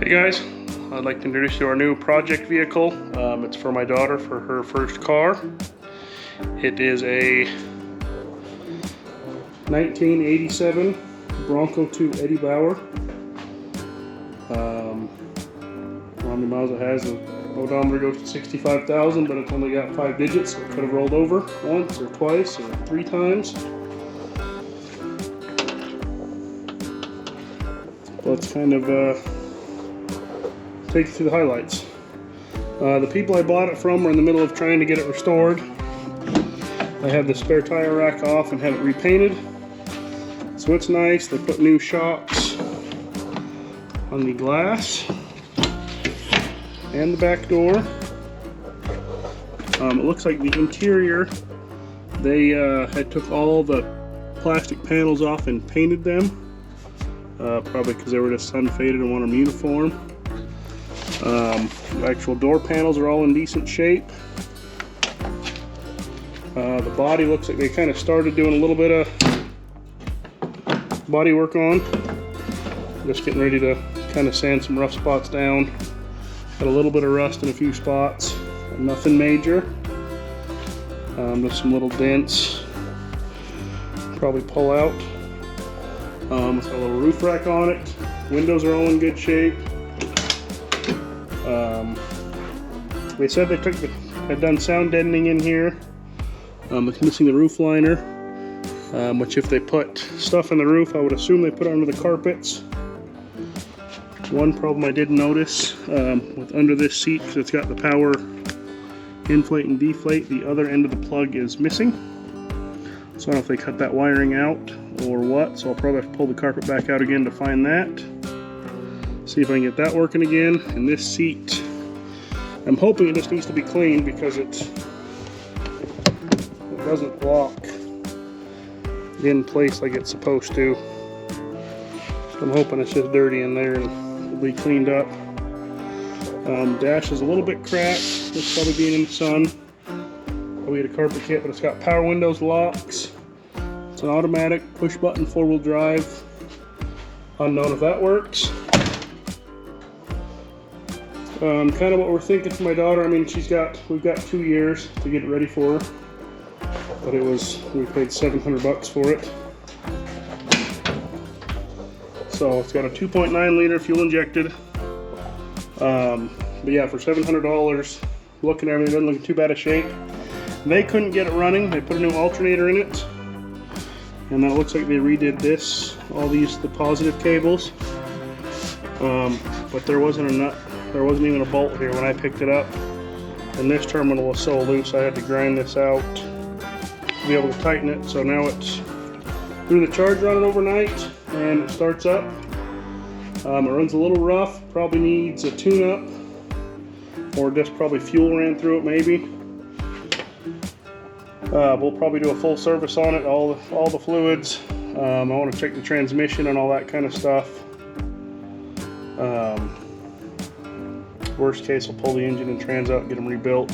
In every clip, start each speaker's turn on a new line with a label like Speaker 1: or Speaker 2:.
Speaker 1: Hey guys, I'd like to introduce you to our new project vehicle. It's for my daughter for her first car. It is a 1987 Bronco 2 Eddie Bauer. How many miles it has? The odometer goes to 65,000, but it's only got 5 digits, so it could have rolled over once or twice or 3 times. Let's kind of take you through the highlights. The people I bought it from were in the middle of trying to get it restored. I had the spare tire rack off and had it repainted. So it's nice. They put new shocks on the glass and the back door. It looks like the interior, they had took all the plastic panels off and painted them. Probably because they were just sun faded and want them uniform. The actual door panels are all in decent shape. The body looks like they kind of started doing a little bit of body work on. Just getting ready to kind of sand some rough spots down. Got a little bit of rust in a few spots. Nothing major. Just some little dents. Probably pull out. It's got a little roof rack on it. Windows are all in good shape. They said they had done sound deadening in here. It's missing the roof liner, which if they put stuff in the roof, I would assume they put it under the carpets. One problem I did notice with under this seat, because it's got the power inflate and deflate, the other end of the plug is missing. So I don't know if they cut that wiring out or what, so I'll probably have to pull the carpet back out again to find that. See if I can get that working again. And this seat, I'm hoping it just needs to be cleaned because it doesn't lock in place like it's supposed to. So I'm hoping it's just dirty in there and will be cleaned up. Dash is a little bit cracked. It's probably being in the sun. We had a carpet kit, but it's got power windows, locks. It's an automatic push button 4-wheel drive. Unknown if that works. Kind of what we're thinking for my daughter. I mean, we've got 2 years to get it ready for her, but we paid $700 for it. So it's got a 2.9 liter fuel injected. But yeah, for $700, looking at everything, doesn't look in too bad a shape. They couldn't get it running. They put a new alternator in it, and then it looks like they redid the positive cables. But there wasn't a nut. There wasn't even a bolt here when I picked it up, and this terminal was so loose I had to grind this out to be able to tighten it. So now it's through the charger on it overnight, and it starts up. It runs a little rough, probably needs a tune-up, or just probably fuel ran through it maybe. We'll probably do a full service on it, all the fluids. I want to check the transmission and all that kind of stuff. Worst case, we'll pull the engine and trans out and get them rebuilt.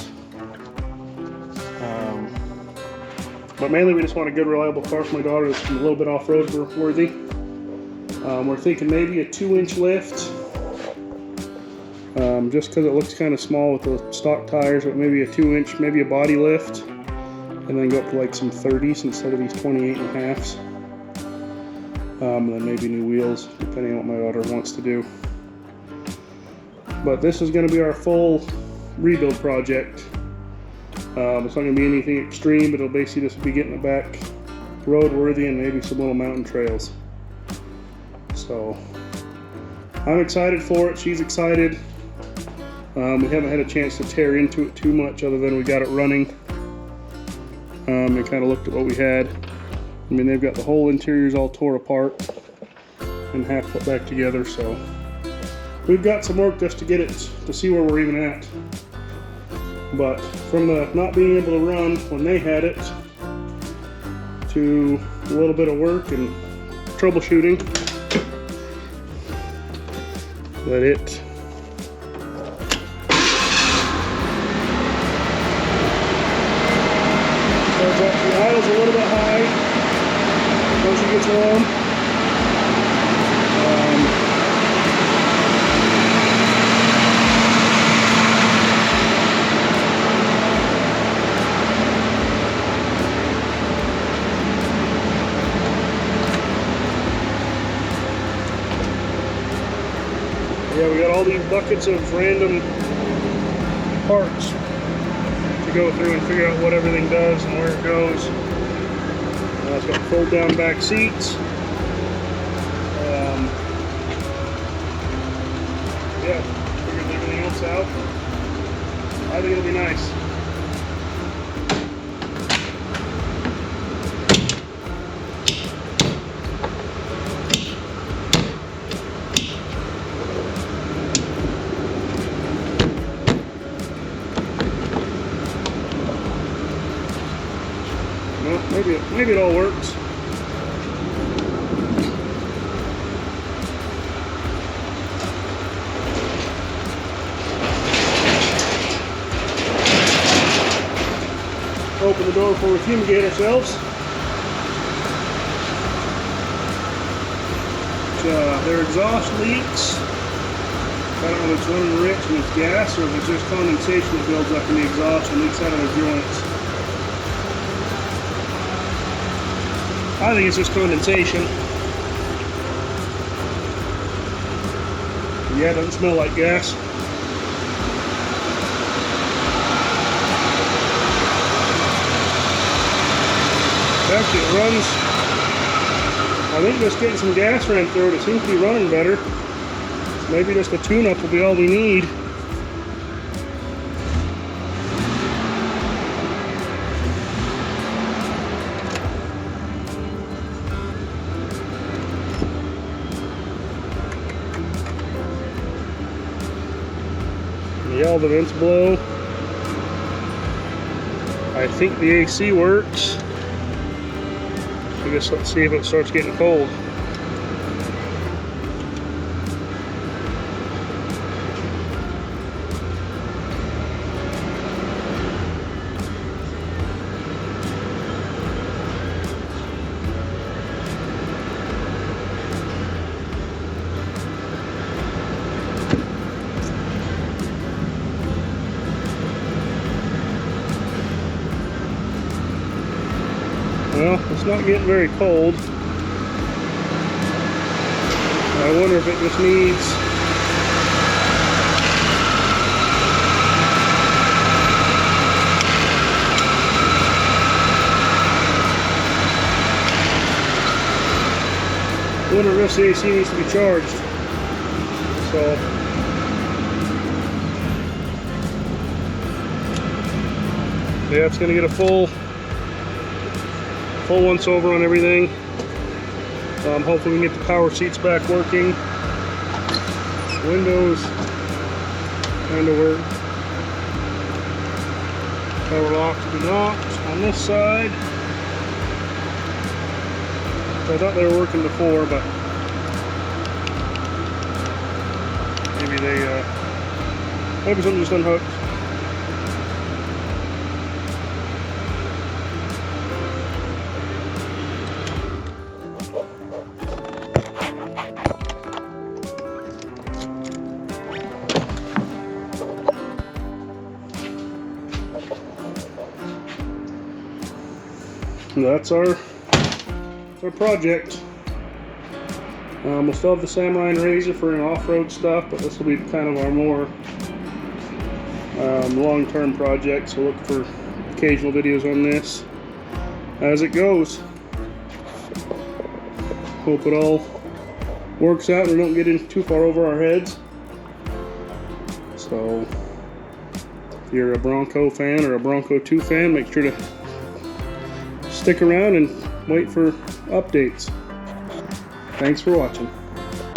Speaker 1: But mainly we just want a good, reliable car for my daughter that's a little bit off-road worthy. We're thinking maybe a 2-inch lift, just because it looks kind of small with the stock tires, but maybe a 2-inch, maybe a body lift, and then go up to like some 30s instead of these 28.5s. And then maybe new wheels, depending on what my daughter wants to do. But this is going to be our full rebuild project. It's not going to be anything extreme, but it'll basically just be getting it back roadworthy and maybe some little mountain trails. So I'm excited for it. She's excited. We haven't had a chance to tear into it too much other than we got it running. And kind of looked at what we had. I mean, they've got the whole interiors all tore apart and half put back together, so we've got some work just to get it to see where we're even at. But from the not being able to run when they had it to a little bit of work and troubleshooting, that it the idle's a little bit high once it gets warm. Yeah, we got all these buckets of random parts to go through and figure out what everything does and where it goes. It's got fold down back seats. Yeah, figured everything else out. I think it'll be nice. Well, maybe it all works. Open the door before we fumigate ourselves. Their exhaust leaks. I don't know if it's running rich and it's gas or if it's just condensation that builds up in the exhaust and leaks out of the joints. I think it's just condensation. Yeah, it doesn't smell like gas. Actually, it runs, I think just getting some gas ran through it, it seems to be running better. Maybe just a tune-up will be all we need. Yeah, all the vents blow. I think the AC works. I guess let's see if it starts getting cold. Well, it's not getting very cold. I wonder if it just needs the AC needs to be charged. So yeah, it's gonna get a full once over on everything. Hopefully we can get the power seats back working. Windows kind of work. Power locks do not on this side. I thought they were working before, but maybe something just unhooked. And that's our project. We'll still have the Samurai and Razor for an off-road stuff, but this will be kind of our more long-term project, so look for occasional videos on this as it goes. Hope it all works out and we don't get in too far over our heads. So if you're a Bronco fan or a Bronco 2 fan, make sure to stick around and wait for updates. Thanks for watching.